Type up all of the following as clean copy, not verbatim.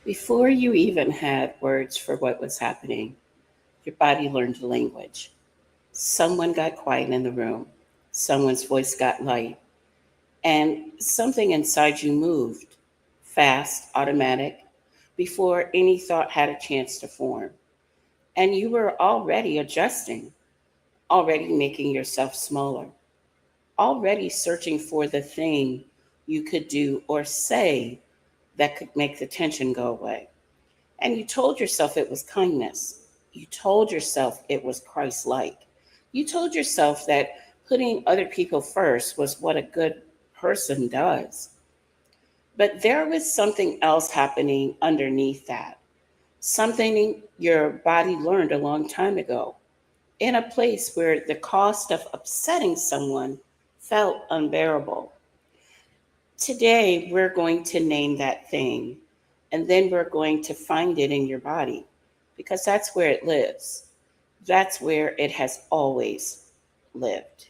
Before you even had words for what was happening, your body learned language. Someone got quiet in the room, someone's voice got light, and something inside you moved, fast, automatic, before any thought had a chance to form. And you were already adjusting, already making yourself smaller, already searching for the thing you could do or say that could make the tension go away. And you told yourself it was kindness. You told yourself it was Christ like. You told yourself that putting other people first was what a good person does. But there was something else happening underneath that, something your body learned a long time ago, in a place where the cost of upsetting someone felt unbearable. Today, we're going to name that thing, and then we're going to find it in your body because that's where it lives. That's where it has always lived.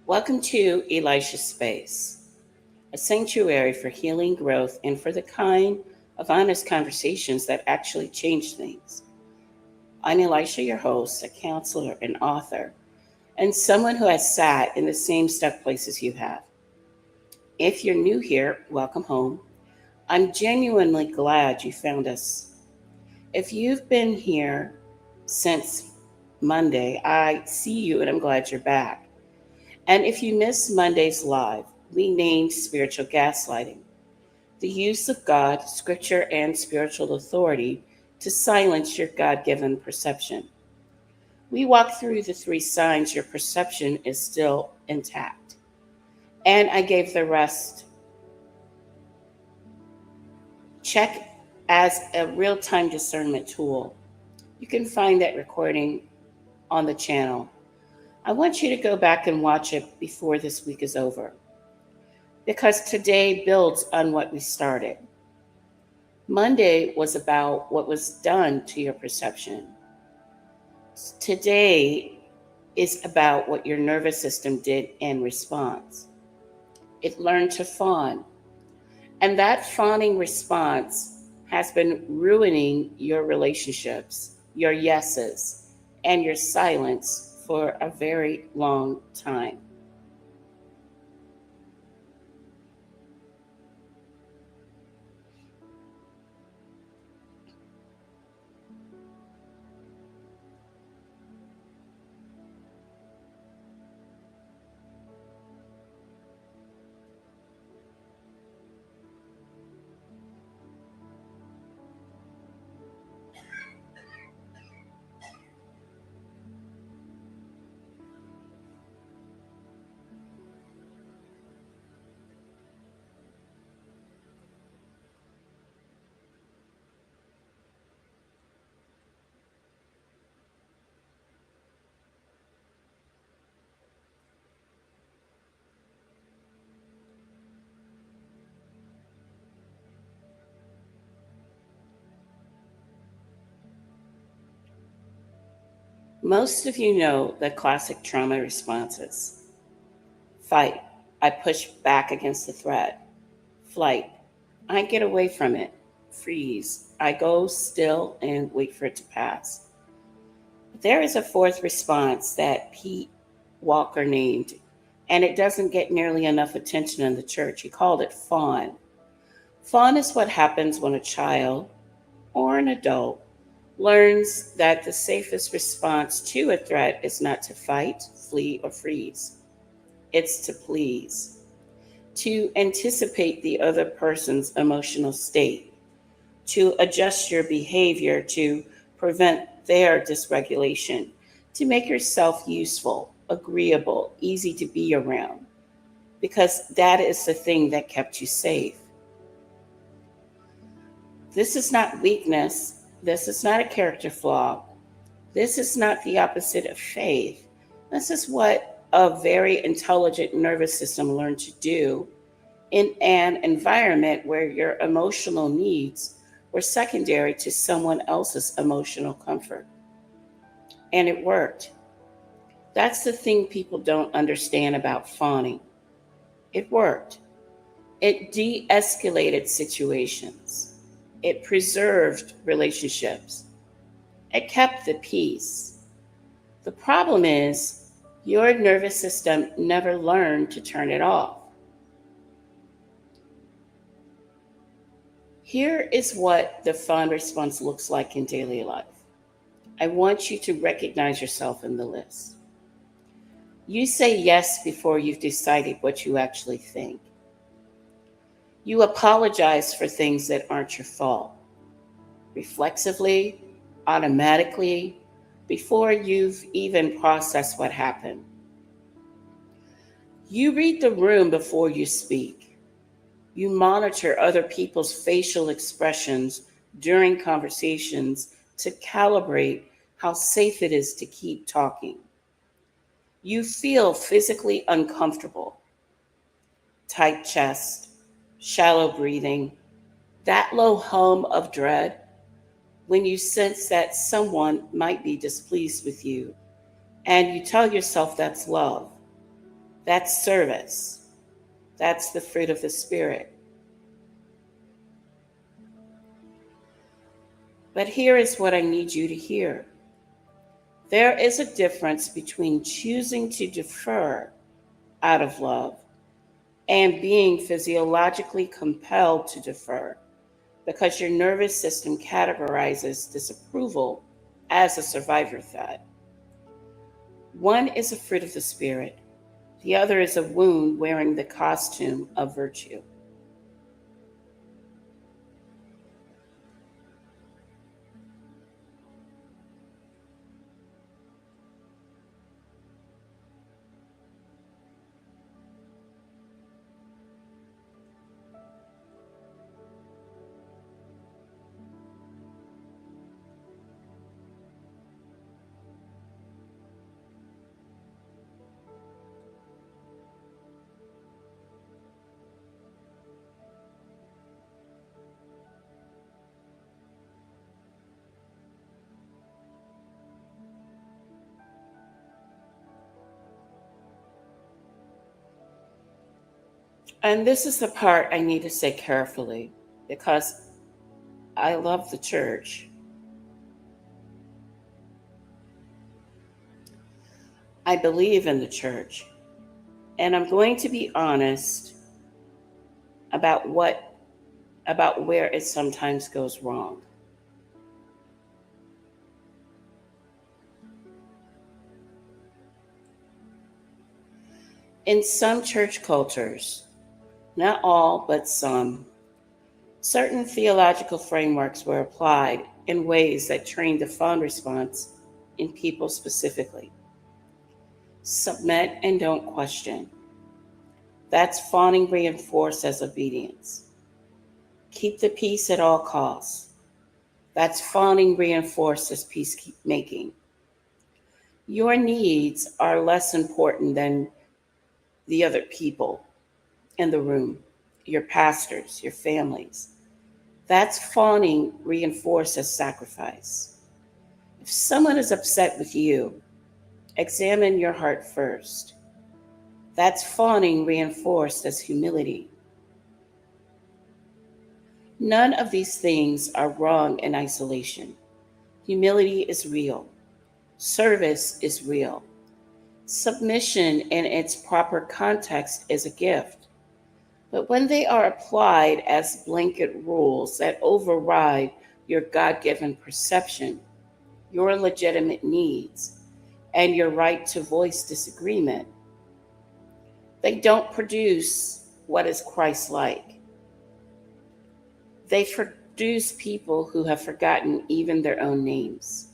Welcome to Elisha Space, a sanctuary for healing, growth, and for the kind of honest conversations that actually change things. I'm Elisha, your host, a counselor and author, and someone who has sat in the same stuck places you have. If you're new here, welcome home. I'm genuinely glad you found us. If you've been here since Monday, I see you and I'm glad you're back. And if you missed Monday's live, we named spiritual gaslighting, the use of God, scripture, and spiritual authority to silence your God given perception. We walked through the three signs your perception is still intact. And I gave the rest. Check as a real time discernment tool. You can find that recording on the channel. I want you to go back and watch it before this week is over because today builds on what we started. Monday was about what was done to your perception. Today is about what your nervous system did in response. It learned to fawn. And that fawning response has been ruining your relationships, your yeses, and your silence for a very long time. Most of you know the classic trauma responses: fight, I push back against the threat; flight, I get away from it; freeze, I go still and wait for it to pass. But there is a fourth response that Pete Walker named, and it doesn't get nearly enough attention in the church. He called it fawn. Fawn is what happens when a child or an adult learns that the safest response to a threat is not to fight, flee, or freeze. It's to please, to anticipate the other person's emotional state, to adjust your behavior to prevent their dysregulation, to make yourself useful, agreeable, easy to be around, because that is the thing that kept you safe. This is not weakness. This is not a character flaw. This is not the opposite of faith. This is what a very intelligent nervous system learned to do in an environment where your emotional needs were secondary to someone else's emotional comfort. And it worked. That's the thing people don't understand about fawning. It worked. It de-escalated situations. It preserved relationships. It kept the peace. The problem is your nervous system never learned to turn it off. Here is what the fawn response looks like in daily life. I want you to recognize yourself in the list. You say yes before you've decided what you actually think. You apologize for things that aren't your fault, reflexively, automatically, before you've even processed what happened. You read the room before you speak. You monitor other people's facial expressions during conversations to calibrate how safe it is to keep talking. You feel physically uncomfortable, tight chest, shallow breathing, that low hum of dread when you sense that someone might be displeased with you, and you tell yourself that's love, that's service, that's the fruit of the Spirit. But here is what I need you to hear. There is a difference between choosing to defer out of love and being physiologically compelled to defer because your nervous system categorizes disapproval as a survivor threat. One is a fruit of the Spirit. The other is a wound wearing the costume of virtue. And this is the part I need to say carefully because I love the church. I believe in the church. And I'm going to be honest about where it sometimes goes wrong. In some church cultures, not all, but some, certain theological frameworks were applied in ways that trained the fawn response in people specifically. Submit and don't question. That's fawning reinforced as obedience. Keep the peace at all costs. That's fawning reinforced as peacemaking. Your needs are less important than the other people in the room, your pastors, your families. That's fawning reinforced as sacrifice. If someone is upset with you, examine your heart first. That's fawning reinforced as humility. None of these things are wrong in isolation. Humility is real. Service is real. Submission in its proper context is a gift. But when they are applied as blanket rules that override your God-given perception, your legitimate needs, and your right to voice disagreement, they don't produce what is Christ-like. They produce people who have forgotten even their own names.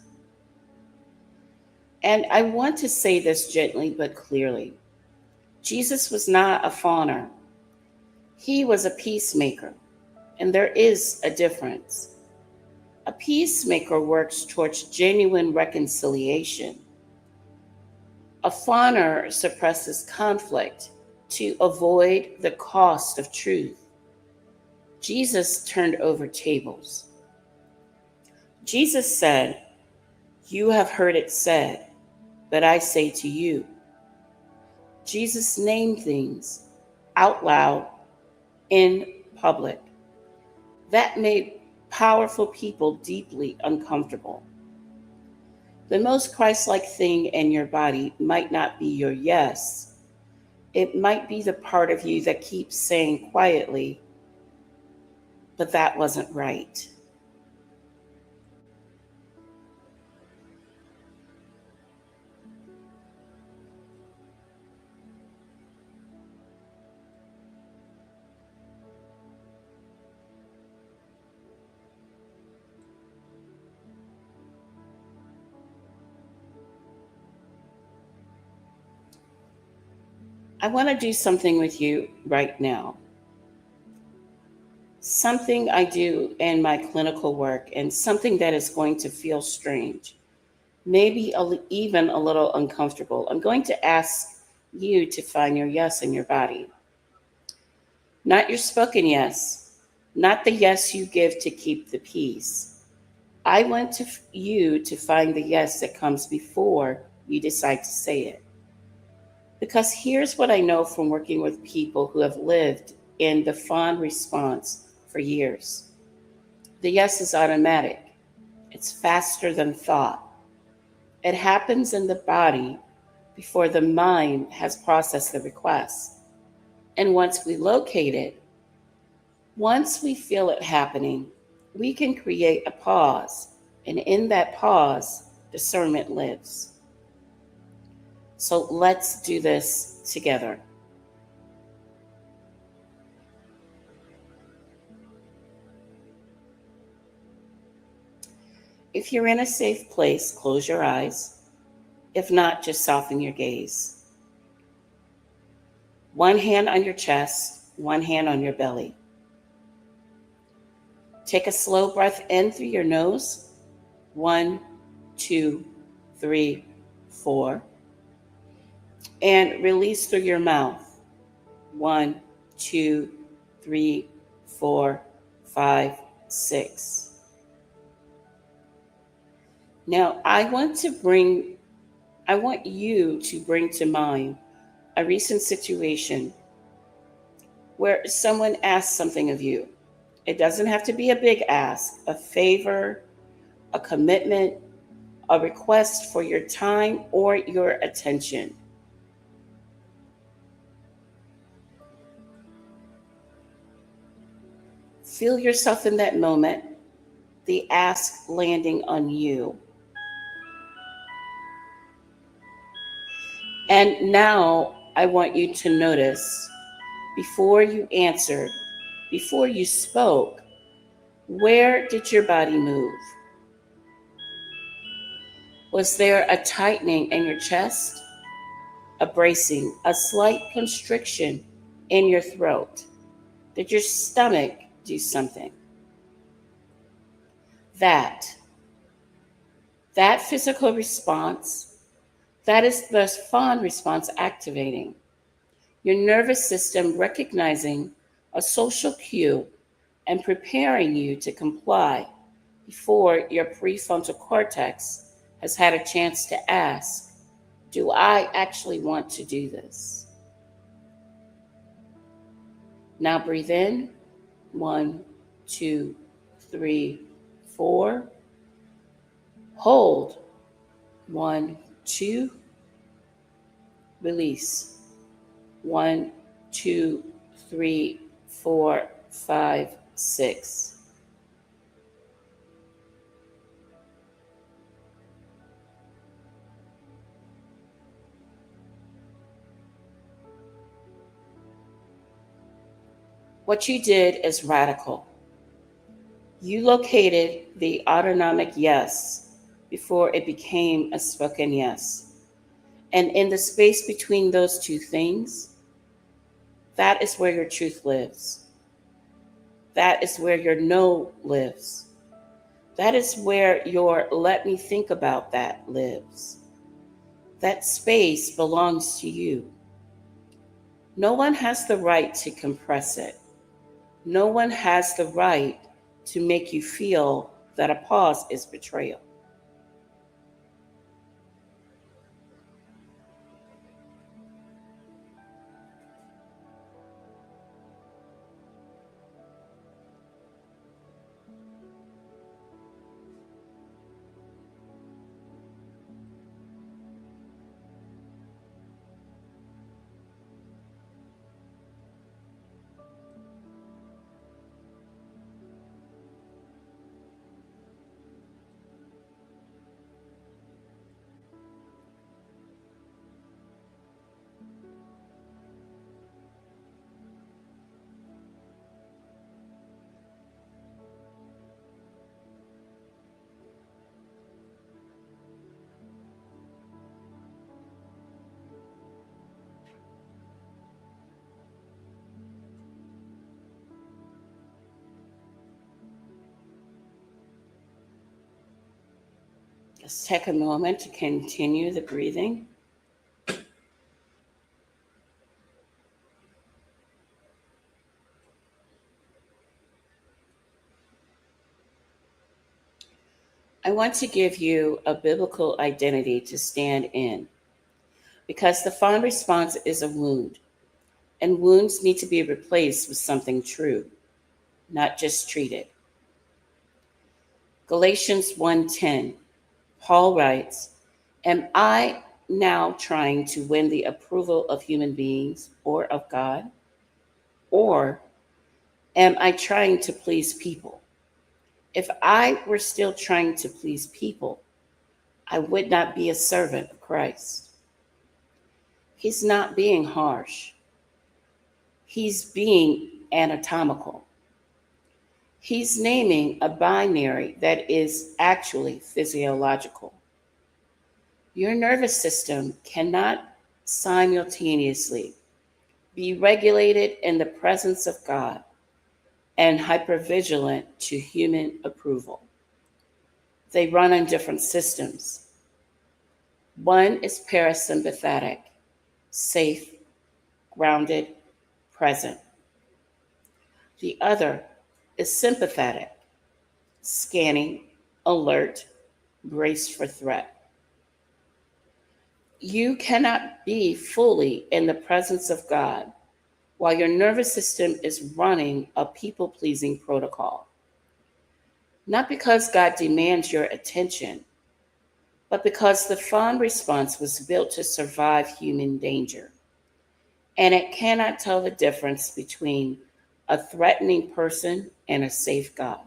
And I want to say this gently but clearly. Jesus was not a fawner. He was a peacemaker, and there is a difference. A peacemaker works towards genuine reconciliation. A fawner suppresses conflict to avoid the cost of truth. Jesus turned over tables. Jesus said, "You have heard it said, but I say to you." Jesus named things out loud in public. That made powerful people deeply uncomfortable. The most Christ-like thing in your body might not be your yes. It might be the part of you that keeps saying quietly, "But that wasn't right." I want to do something with you right now. Something I do in my clinical work, and something that is going to feel strange, maybe even a little uncomfortable. I'm going to ask you to find your yes in your body. Not your spoken yes, not the yes you give to keep the peace. I want you to find the yes that comes before you decide to say it. Because here's what I know from working with people who have lived in the fawn response for years. The yes is automatic. It's faster than thought. It happens in the body before the mind has processed the request. And once we locate it, once we feel it happening, we can create a pause. And in that pause, discernment lives. So let's do this together. If you're in a safe place, close your eyes. If not, just soften your gaze. One hand on your chest, one hand on your belly. Take a slow breath in through your nose. 1, 2, 3, 4. And release through your mouth. 1, 2, 3, 4, 5, 6. Now, I want you to bring to mind a recent situation where someone asked something of you. It doesn't have to be a big ask, a favor, a commitment, a request for your time or your attention. Feel yourself in that moment, the ask landing on you. And now I want you to notice, before you answered, before you spoke, where did your body move? Was there a tightening in your chest, a bracing, a slight constriction in your throat? Did your stomach do something? That physical response, that is the fawn response activating. Your nervous system recognizing a social cue and preparing you to comply before your prefrontal cortex has had a chance to ask, do I actually want to do this? Now breathe in. 1, 2, 3, 4. Hold. 1, 2. Release. 1, 2, 3, 4, 5, 6. What you did is radical. You located the autonomic yes before it became a spoken yes. And in the space between those two things, that is where your truth lives. That is where your no lives. That is where your "let me think about that" lives. That space belongs to you. No one has the right to compress it. No one has the right to make you feel that a pause is betrayal. Let's take a moment to continue the breathing. I want to give you a biblical identity to stand in because the Fawn response is a wound, and wounds need to be replaced with something true, not just treated. Galatians 1:10, Paul writes, "Am I now trying to win the approval of human beings or of God? Or am I trying to please people? If I were still trying to please people, I would not be a servant of Christ." He's not being harsh. He's being anatomical. He's naming a binary that is actually physiological. Your nervous system cannot simultaneously be regulated in the presence of God and hypervigilant to human approval. They run on different systems. One is parasympathetic, safe, grounded, present. The other is sympathetic, scanning, alert, braced for threat. You cannot be fully in the presence of God while your nervous system is running a people pleasing protocol. Not because God demands your attention, but because the fawn response was built to survive human danger. And it cannot tell the difference between a threatening person and a safe God.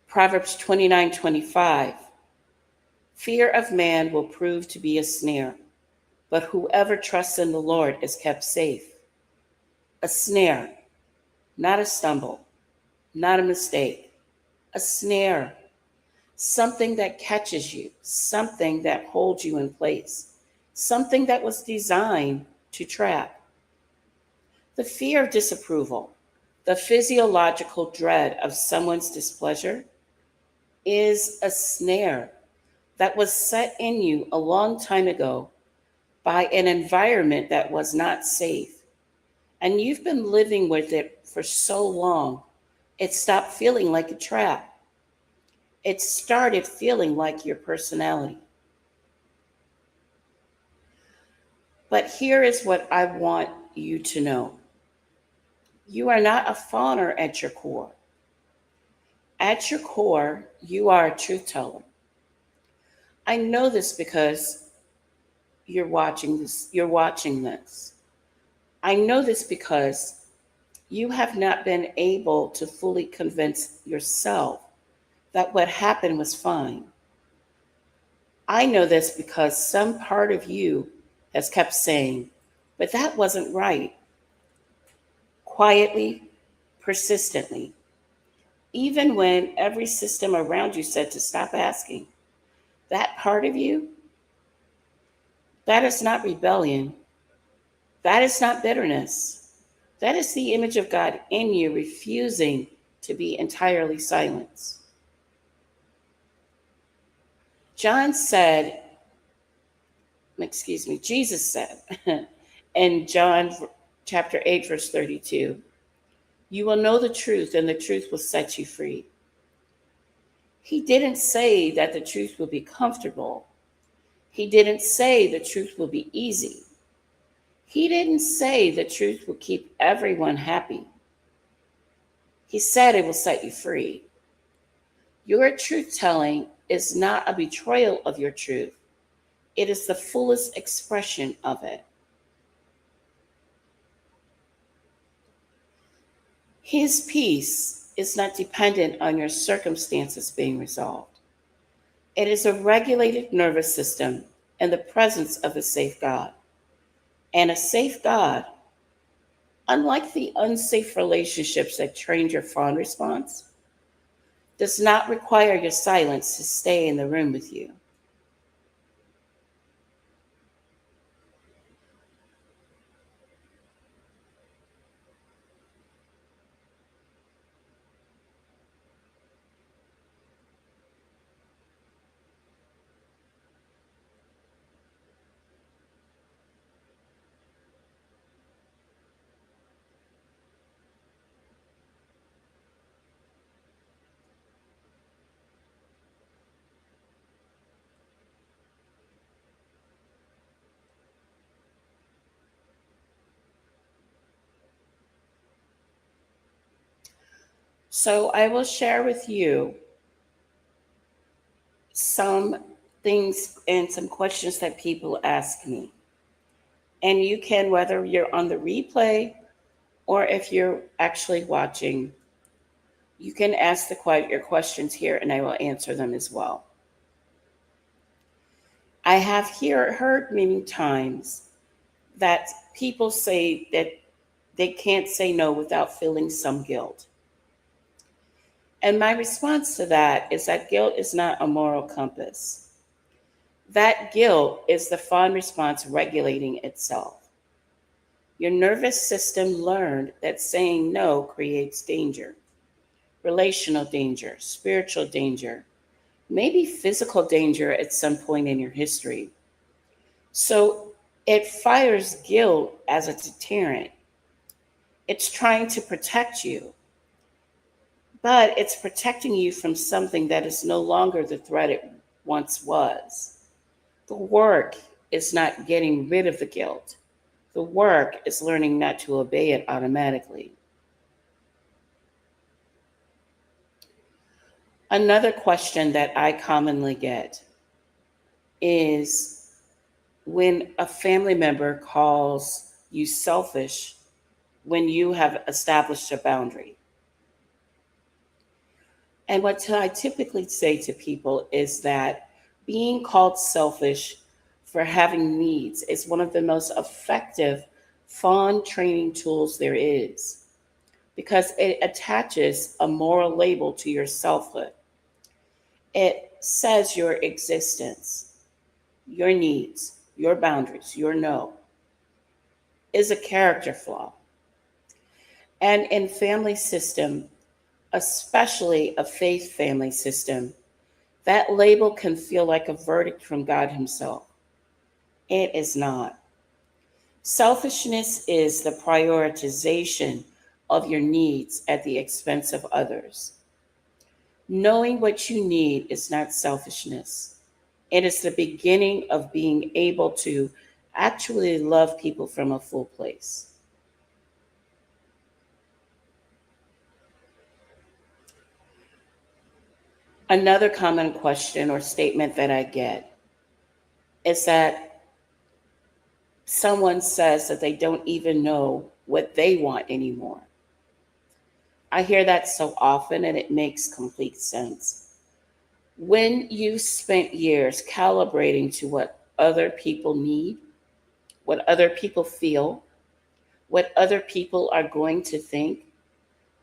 Proverbs 29:25. Fear of man will prove to be a snare, but whoever trusts in the Lord is kept safe. A snare, not a stumble, not a mistake. A snare, something that catches you, something that holds you in place, something that was designed to trap. The fear of disapproval, the physiological dread of someone's displeasure, is a snare that was set in you a long time ago by an environment that was not safe. And you've been living with it for so long, it stopped feeling like a trap. It started feeling like your personality. But here is what I want you to know: you are not a fawner at your core. At your core, you are a truth teller. I know this because you're watching this. You're watching this. I know this because you have not been able to fully convince yourself that what happened was fine. I know this because some part of you has kept saying, but that wasn't right, quietly, persistently, even when every system around you said to stop asking. That part of you, that is not rebellion. That is not bitterness. That is the image of God in you, refusing to be entirely silenced. Jesus said in John chapter 8, verse 32, "You will know the truth, and the truth will set you free." He didn't say that the truth will be comfortable. He didn't say the truth will be easy. He didn't say the truth will keep everyone happy. He said it will set you free. Your truth telling is not a betrayal of your truth, it is the fullest expression of it. His peace is not dependent on your circumstances being resolved. It is a regulated nervous system in the presence of a safe God. And a safe God, unlike the unsafe relationships that trained your fawn response, does not require your silence to stay in the room with you. So I will share with you some things and some questions that people ask me. And you can, whether you're on the replay or if you're actually watching, you can ask your questions here and I will answer them as well. I have heard many times that people say that they can't say no without feeling some guilt. And my response to that is that guilt is not a moral compass. That guilt is the fawn response regulating itself. Your nervous system learned that saying no creates danger, relational danger, spiritual danger, maybe physical danger at some point in your history. So it fires guilt as a deterrent. It's trying to protect you, but it's protecting you from something that is no longer the threat it once was. The work is not getting rid of the guilt. The work is learning not to obey it automatically. Another question that I commonly get is when a family member calls you selfish when you have established a boundary. And what I typically say to people is that being called selfish for having needs is one of the most effective fawn training tools there is because it attaches a moral label to your selfhood. It says your existence, your needs, your boundaries, your no is a character flaw. And in family system, especially a faith family system, that label can feel like a verdict from God Himself. It is not. Selfishness is the prioritization of your needs at the expense of others. Knowing what you need is not selfishness. It is the beginning of being able to actually love people from a full place. Another common question or statement that I get is that someone says that they don't even know what they want anymore. I hear that so often and it makes complete sense. When you spent years calibrating to what other people need, what other people feel, what other people are going to think,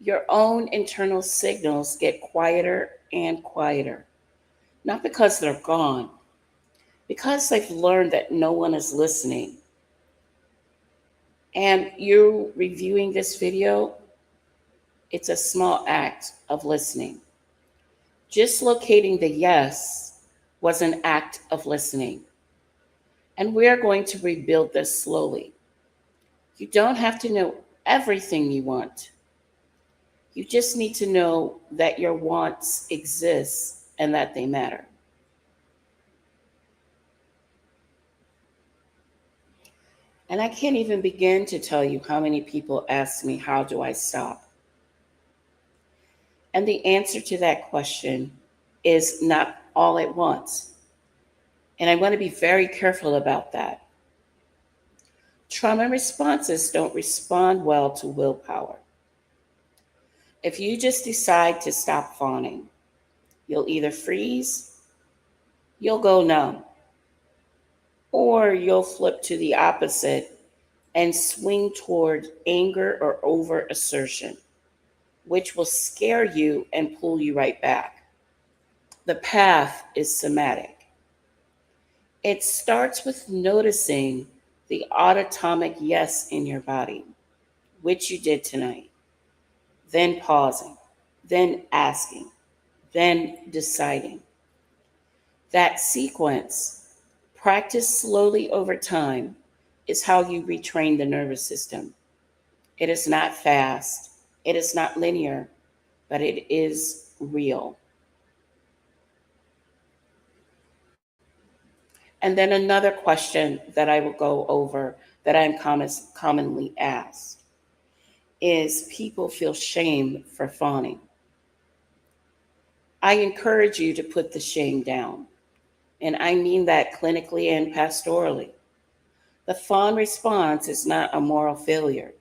your own internal signals get quieter and quieter. Not because they're gone, because they've learned that no one is listening. And you reviewing this video, it's a small act of listening. Just locating the yes was an act of listening. And we are going to rebuild this slowly. You don't have to know everything you want. You just need to know that your wants exist and that they matter. And I can't even begin to tell you how many people ask me, how do I stop? And the answer to that question is not all at once. And I want to be very careful about that. Trauma responses don't respond well to willpower. If you just decide to stop fawning, you'll either freeze, you'll go numb, or you'll flip to the opposite and swing toward anger or over assertion, which will scare you and pull you right back. The path is somatic. It starts with noticing the autonomic yes in your body, which you did tonight, then pausing, then asking, then deciding. That sequence, practiced slowly over time, is how you retrain the nervous system. It is not fast, it is not linear, but it is real. And then another question that I will go over that I'm commonly asked is, people feel shame for fawning. I encourage you to put the shame down. And I mean that clinically and pastorally. The fawn response is not a moral failure.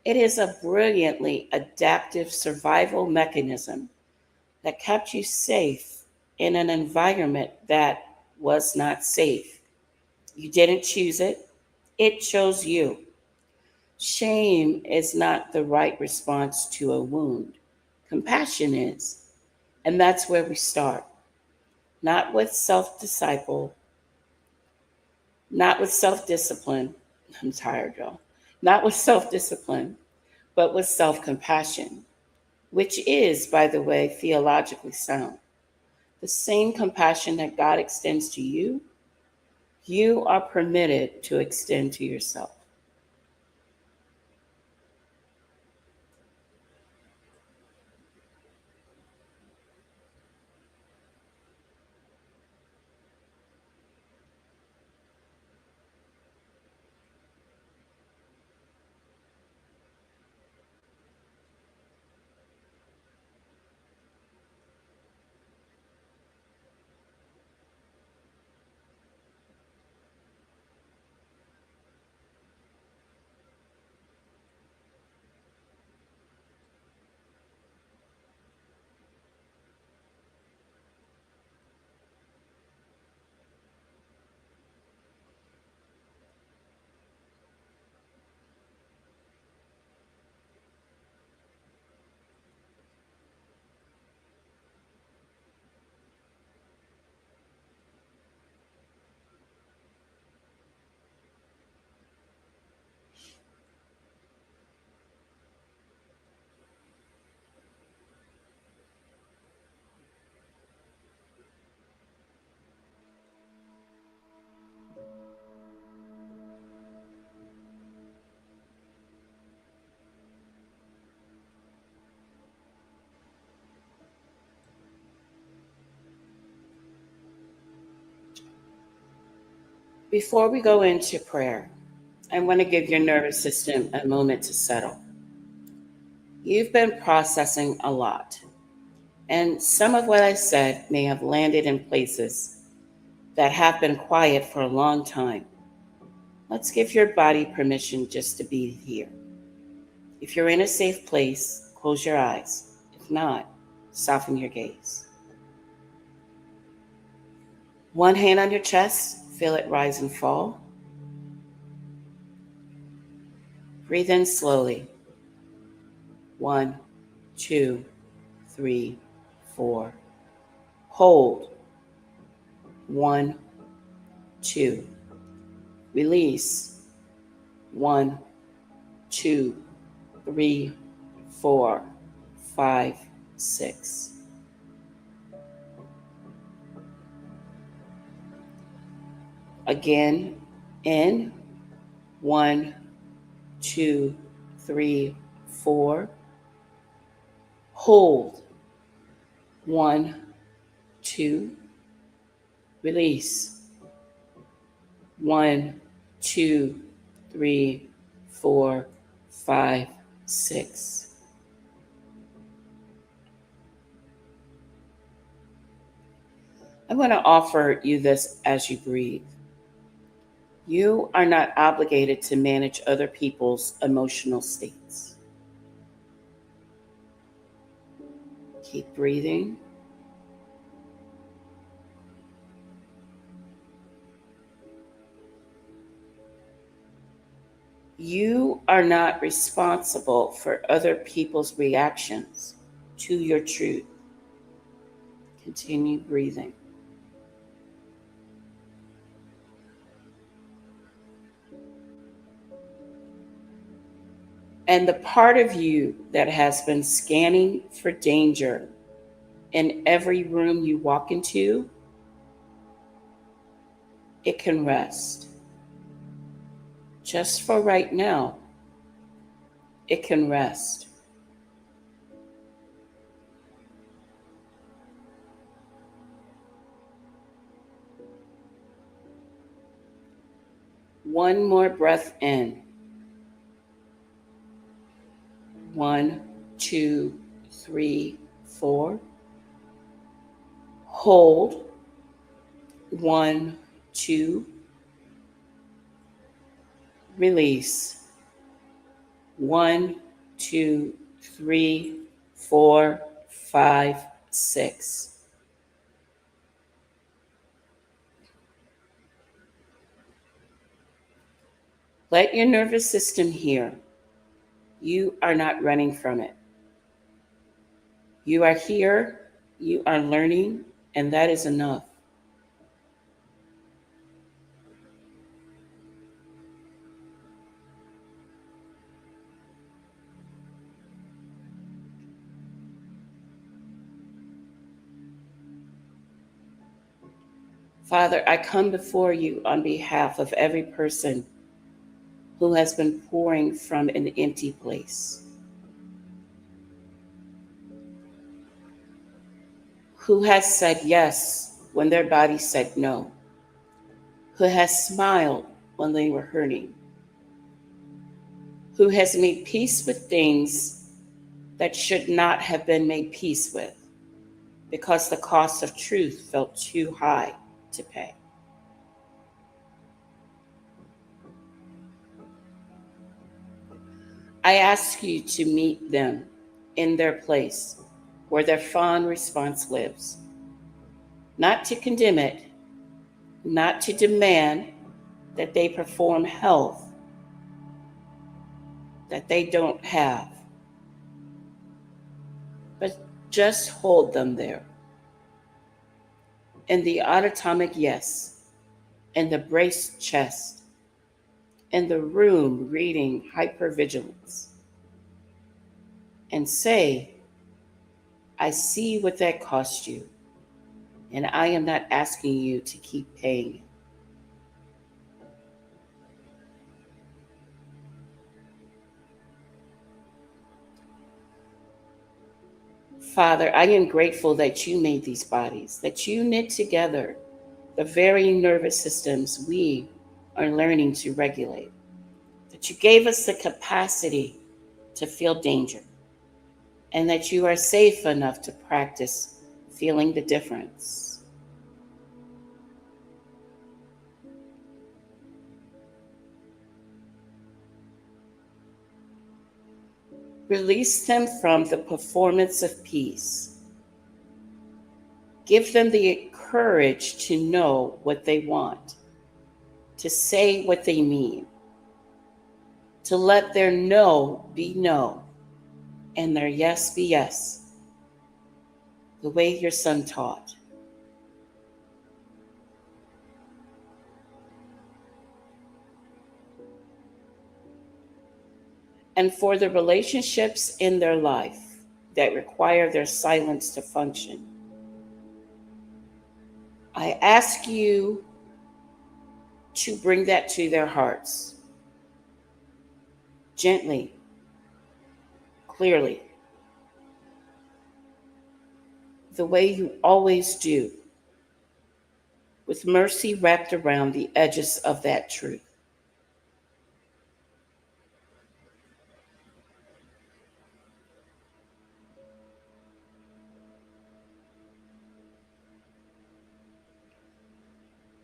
It is a brilliantly adaptive survival mechanism that kept you safe in an environment that was not safe. You didn't choose it, it chose you. Shame is not the right response to a wound. Compassion is. And that's where we start. Not with not with self discipline. I'm tired, y'all. Not with self discipline, but with self compassion, which is, by the way, theologically sound. The same compassion that God extends to you, you are permitted to extend to yourself. Before we go into prayer, I want to give your nervous system a moment to settle. You've been processing a lot, and some of what I said may have landed in places that have been quiet for a long time. Let's give your body permission just to be here. If you're in a safe place, close your eyes. If not, soften your gaze. One hand on your chest, feel it rise and fall. Breathe in slowly. 1, 2, 3, 4. Hold. 1, 2. Release. 1, 2, 3, 4, 5, 6. Again, in 1, 2, 3, 4. Hold 1, 2. Release 1, 2, 3, 4, 5, 6. I'm going to offer you this as you breathe. You are not obligated to manage other people's emotional states. Keep breathing. You are not responsible for other people's reactions to your truth. Continue breathing. And the part of you that has been scanning for danger in every room you walk into, it can rest. Just for right now, it can rest. One more breath in. 1, 2, 3, 4. Hold. 1, 2. Release. 1, 2, 3, 4, 5, 6. Let your nervous system hear. You are not running from it. You are here, you are learning, and that is enough. Father, I come before you on behalf of every person who has been pouring from an empty place, who has said yes when their body said no, who has smiled when they were hurting, who has made peace with things that should not have been made peace with because the cost of truth felt too high to pay. I ask you to meet them in their place where their fawn response lives, not to condemn it, not to demand that they perform health that they don't have, but just hold them there. In the autonomic yes, in the braced chest, in the room reading hypervigilance, and say, I see what that cost you, and I am not asking you to keep paying it. Father, I am grateful that you made these bodies, that you knit together the very nervous systems we are learning to regulate, that you gave us the capacity to feel danger, and that you are safe enough to practice feeling the difference. Release them from the performance of peace. Give them the courage to know what they want, to say what they mean, to let their no be no and their yes be yes, the way your son taught. and for the relationships in their life that require their silence to function. I ask you to bring that to their hearts gently, clearly, the way you always do, with mercy wrapped around the edges of that truth.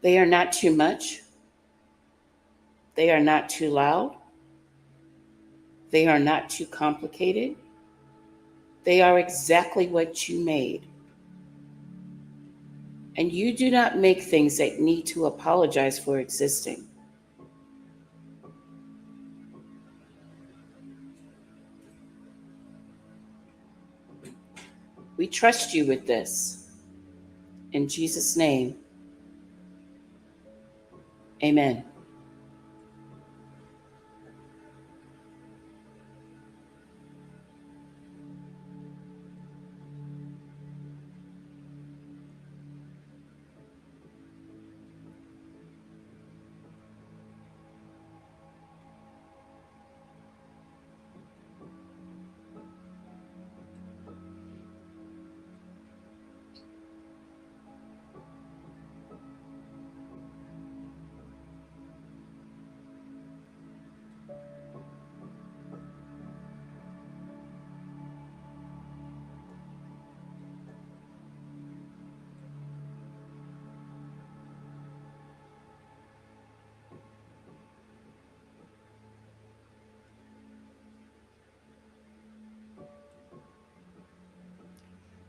They are not too much. They are not too loud. They are not too complicated. They are exactly what you made. And you do not make things that need to apologize for existing. We trust you with this. In Jesus' name, amen.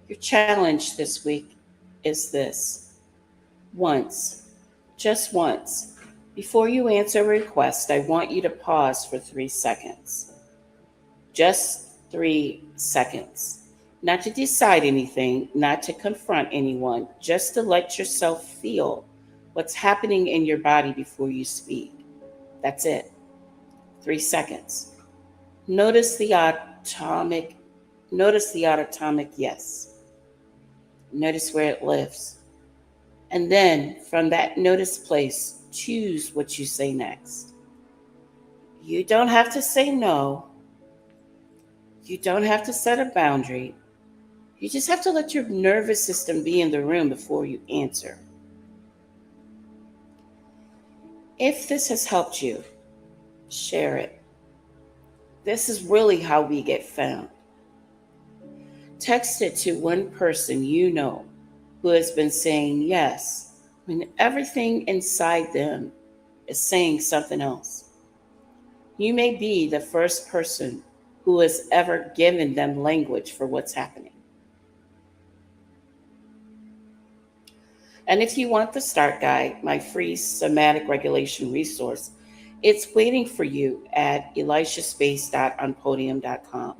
Your challenge this week is this: once, just once, before you answer a request, I want you to pause for 3 seconds. Just 3 seconds. Not to decide anything, not to confront anyone, just to let yourself feel what's happening in your body before you speak. That's it. 3 seconds. Notice the atomic, notice the autonomic yes. Notice where it lives. And then from that notice place, choose what you say next. You don't have to say no. You don't have to set a boundary. You just have to let your nervous system be in the room before you answer. If this has helped you, share it. This is really how we get found. Text it to one person you know who has been saying yes when everything inside them is saying something else. You may be the first person who has ever given them language for what's happening. And if you want the Start Guide, my free somatic regulation resource, it's waiting for you at elishaspace.onpodium.com.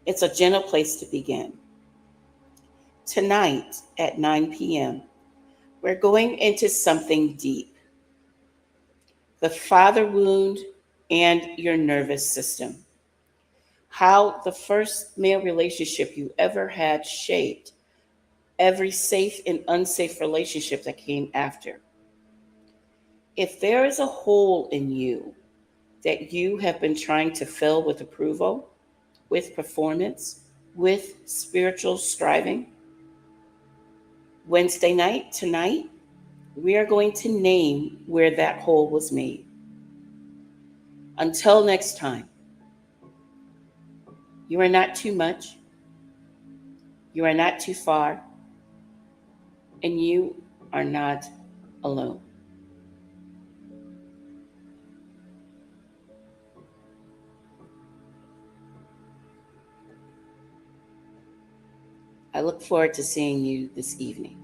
It's a gentle place to begin. Tonight at 9 p.m., we're going into something deep: the father wound and your nervous system. How the first male relationship you ever had shaped every safe and unsafe relationship that came after. If there is a hole in you that you have been trying to fill with approval, with performance, with spiritual striving, Wednesday night, tonight, we are going to name where that hole was made. Until next time, you are not too much, you are not too far, and you are not alone. I look forward to seeing you this evening.